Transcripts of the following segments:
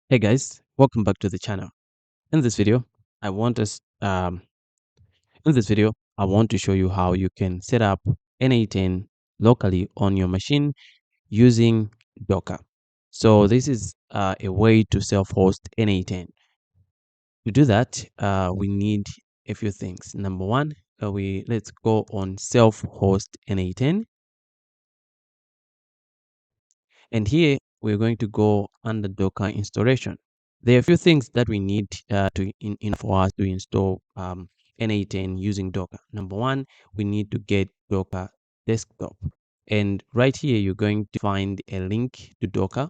Hey guys, welcome back to the channel. In this video, I want us in this video I want to show you how you can set up n8n locally on your machine using Docker. So this is a way to self-host n8n. To do that, we need a few things. Number one, we let's go on self-host n8n, and here we're going to go under Docker installation. There are a few things that we need for us to install n8n using Docker. Number one, we need to get Docker desktop. And right here, you're going to find a link to Docker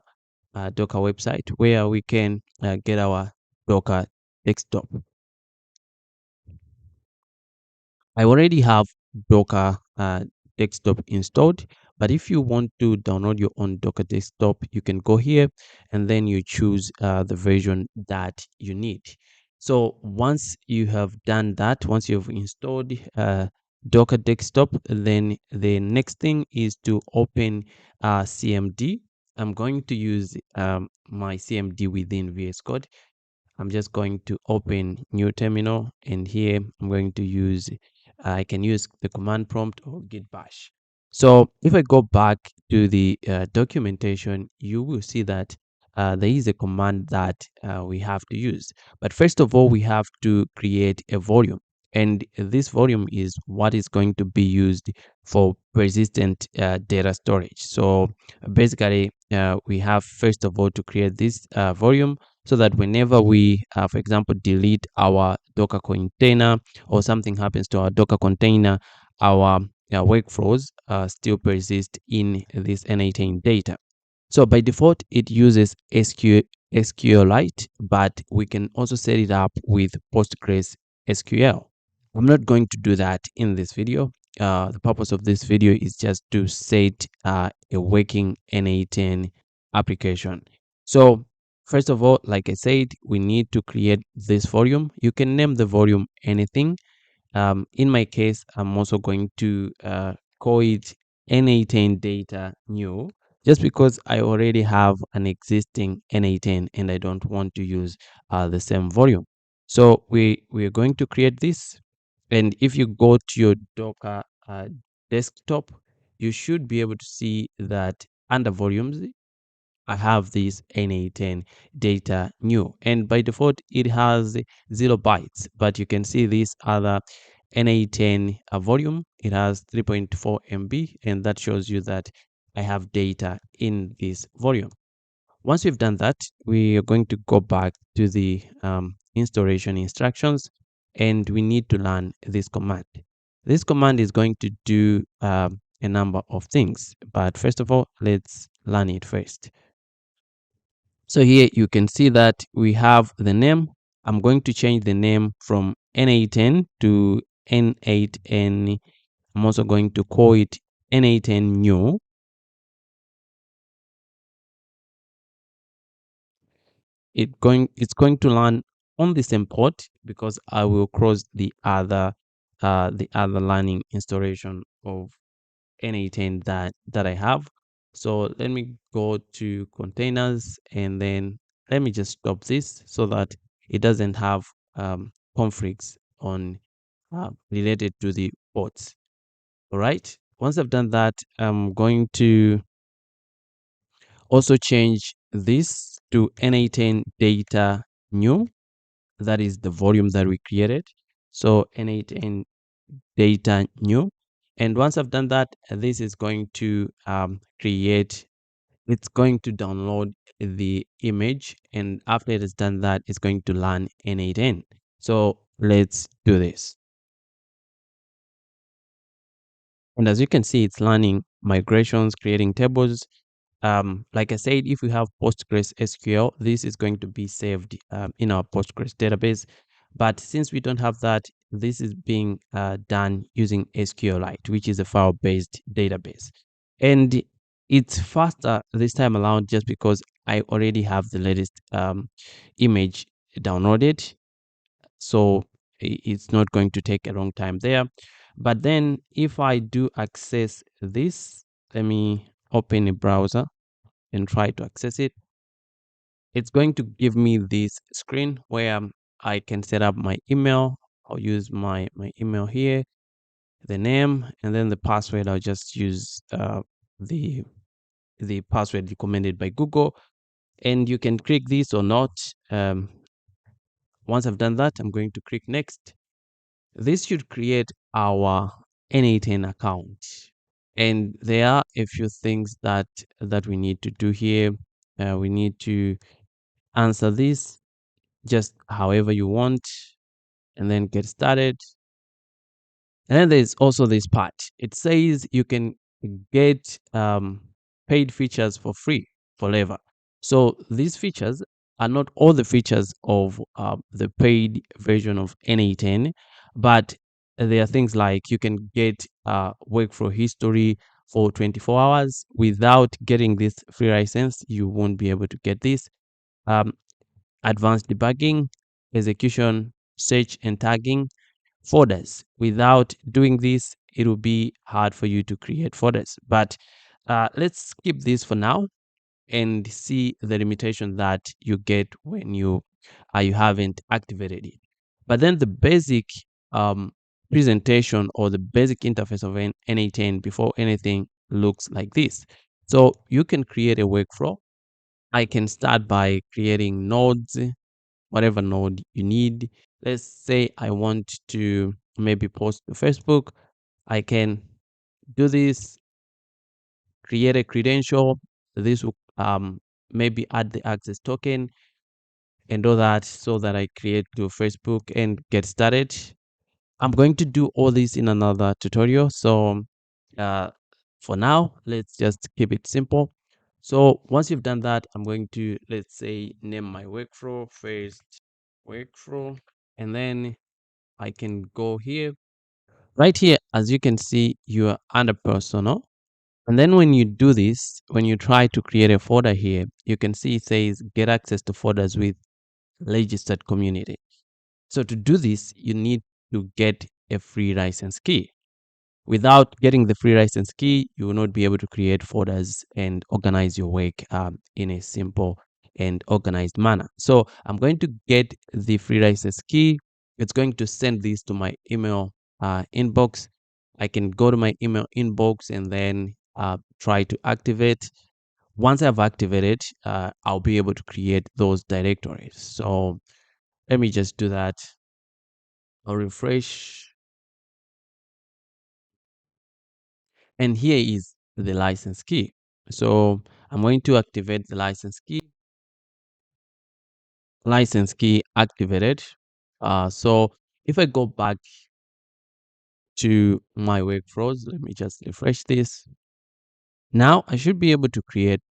website where we can get our Docker desktop. I already have Docker desktop installed, but if you want to download your own Docker desktop, you can go here and then you choose the version that you need. So once you have done that, once you've installed Docker desktop, then the next thing is to open CMD. I'm going to use my CMD within VS Code. I'm just going to open new terminal, and here I'm going to use I can use the command prompt or git bash. So if I go back to the documentation, you will see that there is a command that we have to use. But first of all, we have to create a volume, and this volume is what is going to be used for persistent data storage. So basically, we have first of all to create this volume so that whenever we, for example, delete our Docker container or something happens to our Docker container, our workflows still persist in this n8n data. So by default, it uses SQLite, but we can also set it up with Postgres SQL. I'm not going to do that in this video. The purpose of this video is just to set a working n8n application. So first of all, like I said, we need to create this volume. You can name the volume anything. In my case, I'm also going to call it n8n data new, just because I already have an existing n8n and I don't want to use the same volume. So we're going to create this, and if you go to your Docker desktop, you should be able to see that under volumes I have this n8n data new, and by default it has 0 bytes, but you can see this other n8n volume, it has 3.4 MB, and that shows you that I have data in this volume. Once we've done that, we are going to go back to the installation instructions, and we need to learn this command. This command is going to do a number of things, but first of all, let's learn it first. So here you can see that we have the name. I'm going to change the name from n8n to n8n. I'm also going to call it n8n new. It's going to learn on the same port because I will cross the other learning installation of n8n that I have. So let me go to containers, and then let me just stop this so that it doesn't have conflicts on related to the ports. All right. Once I've done that, I'm going to also change this to n8n data new. That is the volume that we created. So n8n data new. And once I've done that, this is going to it's going to download the image. And after it has done that, it's going to learn n8n. So let's do this. And as you can see, it's learning migrations, creating tables. Like I said, if we have Postgres SQL, this is going to be saved in our Postgres database. But since we don't have that, this is being done using SQLite, which is a file-based database. And it's faster this time around just because I already have the latest image downloaded. So it's not going to take a long time there. But then if I do access this, let me open a browser and try to access it. it's going to give me this screen where I can set up my email. I'll use my email here, the name, and then the password. I'll just use the the password recommended by Google, and you can click this or not. Once I've done that, I'm going to click next. This should create our n8n account, and there are a few things that we need to do here. We need to answer this just however you want, and then get started. And then there's also this part. It says you can get paid features for free forever. So these features are not all the features of the paid version of n8n, but there are things like you can get workflow history for 24 hours. Without getting this free license, you won't be able to get this. Um, Advanced debugging, execution, search, and tagging folders. Without doing this, it will be hard for you to create folders. But let's skip this for now and see the limitation that you get when you haven't activated it. But then the basic um, presentation or the basic interface of n8n before anything looks like this. So you can create a workflow. I can start by creating nodes, whatever node you need. Let's say I want to maybe post to Facebook. I can do this, create a credential. This will maybe add the access token and all that so that I create to Facebook and get started. I'm going to do all this in another tutorial. So uh, for now, let's just keep it simple. So once you've done that, I'm going to, let's say, name my workflow first workflow, and then I can go here. Right here, as you can see, you are under personal. And then when you do this, when you try to create a folder here, you can see it says get access to folders with registered community. So to do this, you need to get a free license key. Without getting the free license key, you will not be able to create folders and organize your work in a simple and organized manner. So I'm going to get the free license key. It's going to send this to my email inbox. I can go to my email inbox and then try to activate. Once I've activated, I'll be able to create those directories. So let me just do that. I'll refresh. And here is the license key. So I'm going to activate the license key activated. So if I go back to my workflows, let me just refresh this. Now I should be able to create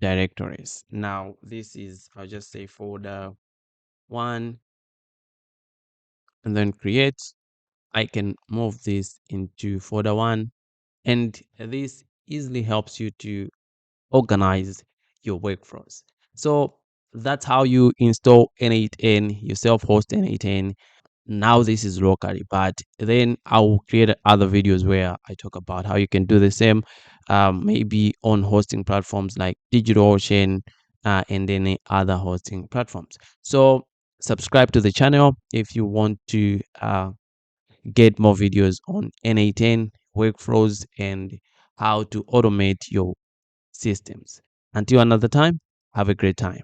directories. Now this is, I'll just say folder one and then create. I can move this into folder one, and this easily helps you to organize your workflows. So that's how you install n8n, you self-host n8n. Now this is locally, but then I'll create other videos where I talk about how you can do the same, maybe on hosting platforms like DigitalOcean and any other hosting platforms. So subscribe to the channel if you want to get more videos on n8n workflows and how to automate your systems. Until another time, have a great time.